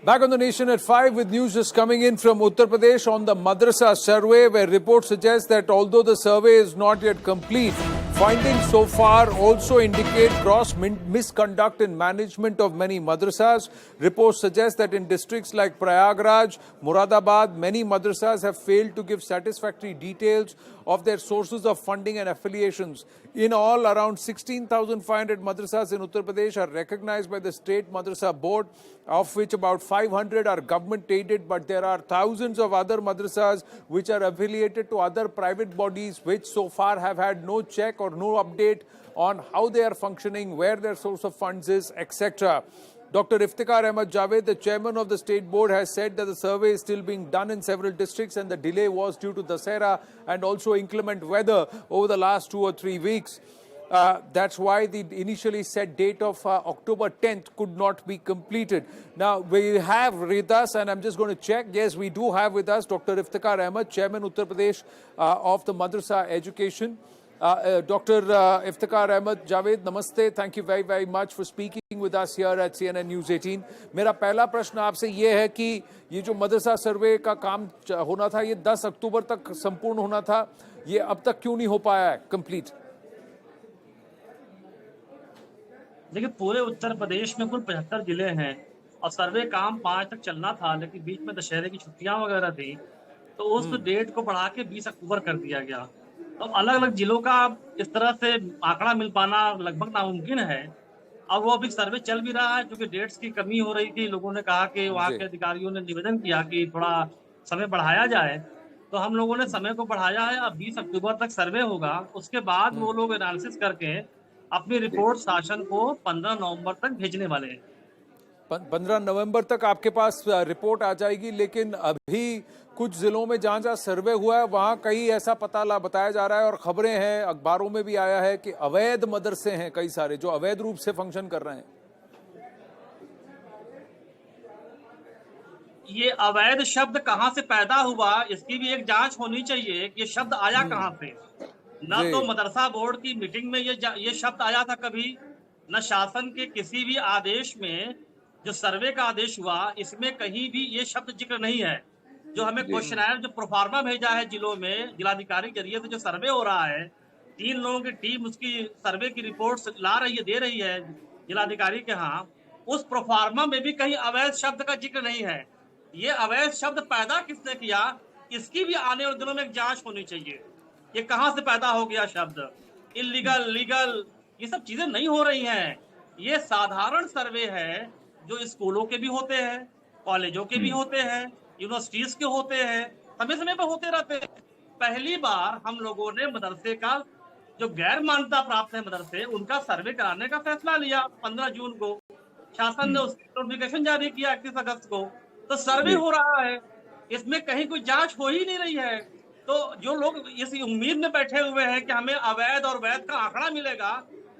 Back on the Nation at 5 with news just coming in from Uttar Pradesh on the Madrasa survey, where reports suggest that although the survey is not yet complete, findings so far also indicate gross misconduct in management of many madrasas. Reports suggest that in districts like Prayagraj, Moradabad, many madrasas have failed to give satisfactory details of their sources of funding and affiliations. In all, around 16,500 madrasas in Uttar Pradesh are recognized by the State Madrasa Board, of which about 500 are government aided, but there are thousands of other madrasas which are affiliated to other private bodies which so far have had no check or no update on how they are functioning, where their source of funds is, etc. Dr. Iftikhar Ahmed Javed, the chairman of the state board, has said that the survey is still being done in several districts and the delay was due to Dussehra and also inclement weather over the last 2 or 3 weeks. That's why the initially set date of October 10th could not be completed. Now, we have with us, and I'm just going to check, yes, we do have with us Dr. Iftikhar Ahmed, Chairman Uttar Pradesh of the Madrasa Education. Dr. Iftikhar Ahmed Javed, namaste. Thank you very, very much for speaking with us here at CNN News 18. मेरा पहला प्रश्न आपसे ये है कि ये जो मदरसा सर्वे का काम होना था, ये 10 अक्टूबर तक संपूर्ण होना था, ये अब तक क्यों नहीं हो पाया है कंप्लीट? देखिए, पूरे उत्तर प्रदेश में कुल 75 जिले हैं और सर्वे काम 5 तक चलना था, लेकिन बीच में दशहरे की छुट्टियां वगैरह थी, तो उस डेट को बढ़ा के 20 अक्टूबर कर दिया गया। तो अलग अलग जिलों का इस तरह से आंकड़ा मिल पाना लगभग नामुमकिन है। और वो अभी सर्वे चल भी रहा है, क्योंकि डेट्स की कमी हो रही थी। लोगों ने कहा कि वहाँ के अधिकारियों ने निवेदन किया कि थोड़ा समय बढ़ाया जाए, तो हम लोगों ने समय को बढ़ाया है। अब 20 अक्टूबर तक सर्वे होगा, उसके बाद वो लोग एनालिसिस करके अपनी रिपोर्ट शासन को 15 नवंबर तक भेजने वाले हैं। 15 नवंबर तक आपके पास रिपोर्ट आ जाएगी, लेकिन अभी कुछ जिलों में जहां जहां सर्वे हुआ है वहां कहीं ऐसा बताया जा रहा है और खबरें हैं, अखबारों में भी आया है कि अवैध मदरसे हैं कई सारे जो अवैध रूप से फंक्शन कर रहे हैं। ये अवैध शब्द कहां से पैदा हुआ, इसकी भी एक जांच होनी चाहिए कि ये शब्द आया कहां से। न तो मदरसा बोर्ड की मीटिंग में ये शब्द आया था कभी, न शासन के किसी भी आदेश में जो सर्वे का आदेश हुआ इसमें कहीं भी ये शब्द जिक्र नहीं है। जो हमें क्वेश्चनर जो प्रोफार्मा भेजा है जिलों में जिलाधिकारी के जरिए से जो सर्वे हो रहा है, 3 लोगों की टीम उसकी सर्वे की रिपोर्ट ला रही है, दे रही है जिलाधिकारी के यहाँ, उस प्रोफार्मा में भी कहीं अवैध शब्द का जिक्र नहीं है। ये अवैध शब्द पैदा किसने किया, इसकी भी आने वाले दिनों में एक जांच होनी चाहिए। ये कहां से पैदा हो गया शब्द, इलीगल लीगल ये सब चीजें नहीं हो रही हैं। ये साधारण सर्वे है जो स्कूलों के भी होते हैं, कॉलेजों के भी होते हैं, यूनिवर्सिटीज के होते हैं, समय समय पर होते रहते हैं। पहली बार हम लोगों ने मदरसे का जो गैर मान्यता प्राप्त है मदरसे, उनका सर्वे कराने का फैसला लिया 15 जून को। शासन ने उसकी नोटिफिकेशन जारी किया 31 अगस्त को। तो सर्वे हो रहा है, इसमें कहीं कोई जांच हो ही नहीं रही है। तो जो लोग इस उम्मीद में बैठे हुए हैं कि हमें अवैध और वैध का आंकड़ा मिलेगा,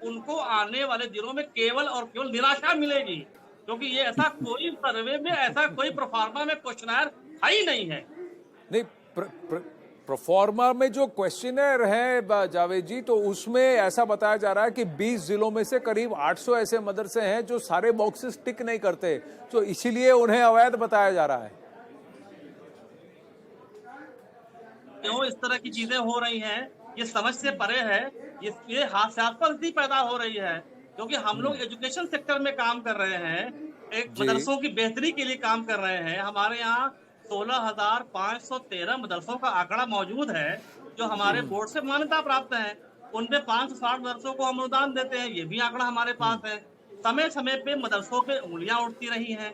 उनको आने वाले दिनों में केवल और केवल निराशा मिलेगी, क्योंकि ये ऐसा कोई सर्वे में ऐसा कोई प्रोफार्मा में क्वेश्चनर है ही नहीं है। नहीं, प्रोफार्मा में जो क्वेश्चनर है जावेद जी, तो उसमें ऐसा बताया जा रहा है कि 20 जिलों में से करीब 800 ऐसे मदरसे हैं जो सारे बॉक्सेस टिक नहीं करते, तो इसीलिए उन्हें अवैध बताया जा रहा है। क्यों इस तरह की चीजें हो रही हैं, ये समझ से परे है। ये हास्यास्पद पैदा हो रही है, क्योंकि हम लोग एजुकेशन सेक्टर में काम कर रहे हैं, एक मदरसों की बेहतरी के लिए काम कर रहे हैं। हमारे यहाँ 16,513 मदरसों का आंकड़ा मौजूद है जो हमारे बोर्ड से मान्यता प्राप्त है। उनमें 560 मदरसों को हम अनुदान देते हैं, ये भी आंकड़ा हमारे पास है। समय समय पे मदरसों पे उंगलियां उठती रही हैं।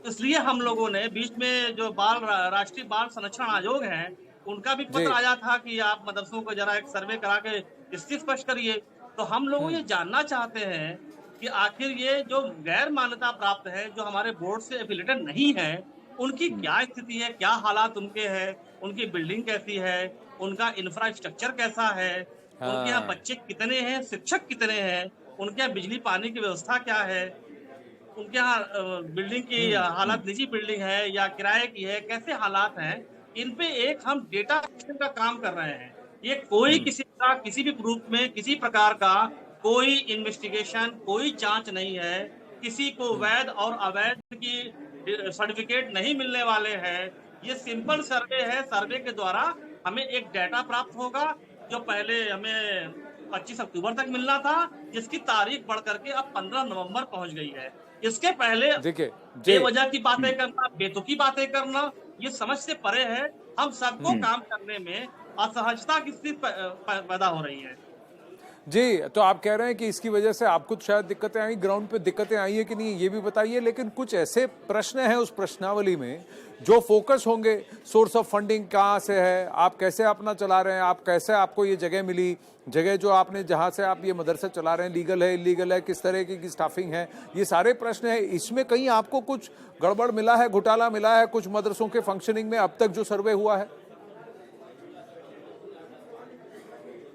इसलिए हम लोगों ने बीच में जो राष्ट्रीय बाल संरक्षण आयोग है, उनका भी पत्र आया था कि आप मदरसों को जरा एक सर्वे करा के स्थिति स्पष्ट करिए। तो हम लोग ये जानना चाहते हैं कि आखिर ये जो गैर मान्यता प्राप्त है, जो हमारे बोर्ड से एफिलिएटेड नहीं है, उनकी क्या स्थिति है, क्या हालात उनके हैं, उनकी बिल्डिंग कैसी है, उनका इंफ्रास्ट्रक्चर कैसा है, उनके यहाँ बच्चे कितने हैं, शिक्षक कितने हैं, उनके यहाँ बिजली पानी की व्यवस्था क्या है, उनके यहाँ बिल्डिंग की हालत निजी बिल्डिंग है या किराए की है, कैसे हालात हैं। इन पे एक हम डेटा का काम कर रहे हैं। ये कोई किसी भी ग्रुप में किसी प्रकार का कोई इन्वेस्टिगेशन, कोई जांच नहीं है। किसी को वैध और अवैध की सर्टिफिकेट नहीं मिलने वाले हैं। ये सिंपल सर्वे है, सर्वे के द्वारा हमें एक डाटा प्राप्त होगा जो पहले हमें 25 अक्टूबर तक मिलना था, जिसकी तारीख बढ़ करके अब 15 नवंबर पहुंच गई है। इसके पहले देखिए बेवजह की बातें करना, बेतुकी बातें करना, ये समझ से परे है। हम सबको काम करने में असहजता की स्थिति पैदा हो रही है। जी, तो आप कह रहे हैं कि इसकी वजह से आपको शायद दिक्कतें आई, ग्राउंड पे दिक्कतें आई है कि नहीं ये भी बताइए। लेकिन कुछ ऐसे प्रश्न हैं उस प्रश्नावली में जो फोकस होंगे, सोर्स ऑफ फंडिंग कहाँ से है, आप कैसे अपना चला रहे हैं, आप कैसे, आपको ये जगह मिली, जगह जो आपने जहाँ से आप ये मदरसा चला रहे हैं लीगल है इलीगल है, किस तरह की स्टाफिंग है, ये सारे प्रश्न हैं। इसमें कहीं आपको कुछ गड़बड़ मिला है, घोटाला मिला है कुछ मदरसों के फंक्शनिंग में अब तक जो सर्वे हुआ है?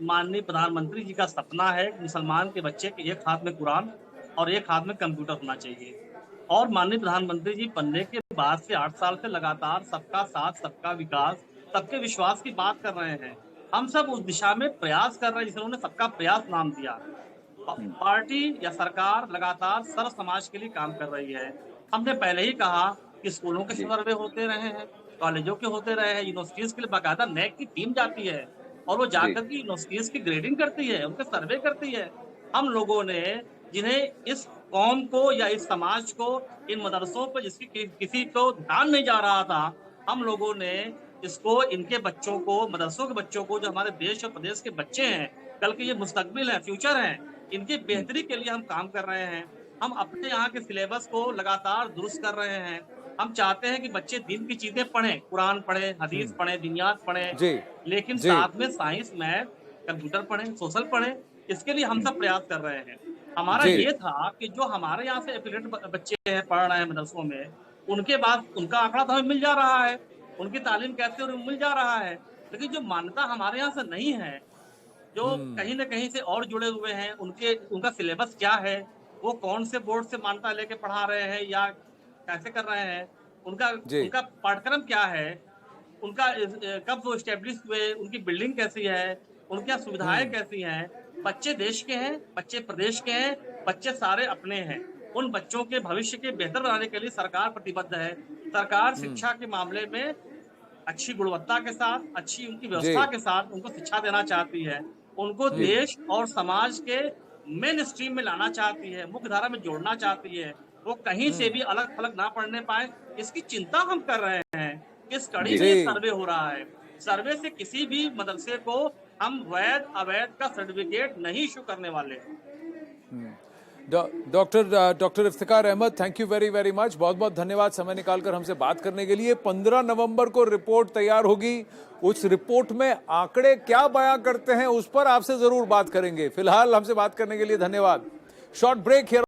माननीय प्रधानमंत्री जी का सपना है कि मुसलमान के बच्चे के एक हाथ में कुरान और एक हाथ में कंप्यूटर होना चाहिए। और माननीय प्रधानमंत्री जी बनने के बाद से 8 साल से लगातार सबका साथ, सबका विकास, सबके विश्वास की बात कर रहे हैं। हम सब उस दिशा में प्रयास कर रहे हैं जिसे उन्होंने सबका प्रयास नाम दिया। पार्टी या सरकार लगातार सर्व समाज के लिए काम कर रही है। हमने पहले ही कहा कि स्कूलों के सर्वे होते रहे हैं, कॉलेजों के होते रहे हैं, यूनिवर्सिटीज के लिए बाकायदा नेक की टीम जाती है और वो जाकर के यूनिवर्सिटीज की ग्रेडिंग करती है, उनके सर्वे करती है। हम लोगों ने जिन्हें इस कौम को या इस समाज को, इन मदरसों पर जिसकी किसी को ध्यान नहीं जा रहा था, हम लोगों ने इसको, इनके बच्चों को, मदरसों के बच्चों को, जो हमारे देश और प्रदेश के बच्चे हैं, कल के ये मुस्तकबिल है, फ्यूचर है, इनकी बेहतरी के लिए हम काम कर रहे हैं। हम अपने यहाँ के सिलेबस को लगातार दुरुस्त कर रहे हैं। हम चाहते हैं कि बच्चे दिन की चीजें पढ़ें, कुरान पढ़ें, हदीस पढ़ें, दिनियात पढ़ें, लेकिन साथ में साइंस, मैथ, कंप्यूटर पढ़ें, सोशल पढ़ें। इसके लिए हम सब प्रयास कर रहे हैं। हमारा ये था कि जो हमारे यहाँ से एफिलिएट बच्चे हैं, पढ़ रहे हैं मदरसों में, उनके बाद उनका आंकड़ा तो हमें मिल जा रहा है, उनकी तालीम कैसे और मिल जा रहा है। लेकिन जो मान्यता हमारे यहाँ से नहीं है, जो कहीं न कहीं से और जुड़े हुए हैं, उनका सिलेबस क्या है, वो कौन से बोर्ड से मान्यता लेके पढ़ा रहे हैं या कैसे कर रहे हैं, उनका पाठ्यक्रम क्या है, उनका कब वो एस्टेब्लिश हुए, उनकी बिल्डिंग कैसी है, उनकी सुविधाएं कैसी हैं। बच्चे देश के हैं, बच्चे प्रदेश के हैं, बच्चे सारे अपने हैं। उन बच्चों के भविष्य के बेहतर बनाने के लिए सरकार प्रतिबद्ध है। सरकार शिक्षा के मामले में अच्छी गुणवत्ता के साथ, अच्छी उनकी व्यवस्था के साथ उनको शिक्षा देना चाहती है। उनको देश और समाज के मेन स्ट्रीम में लाना चाहती है, मुख्य धारा में जोड़ना चाहती है। वो कहीं से भी अलग थलग ना पढ़ने पाए, इसकी चिंता हम कर रहे हैं। इस कड़ी में सर्वे हो रहा है। सर्वे से किसी भी मदरसे को हम वैध अवैध का सर्टिफिकेट नहीं इशू करने वाले। Doctor Iftikhar Ahmed, thank you very very much, बहुत बहुत धन्यवाद समय निकालकर हमसे बात करने के लिए। 15 नवंबर को रिपोर्ट तैयार होगी, उस रिपोर्ट में आंकड़े क्या बयां करते हैं उस पर आपसे जरूर बात करेंगे। फिलहाल हमसे बात करने के लिए धन्यवाद। Short break here.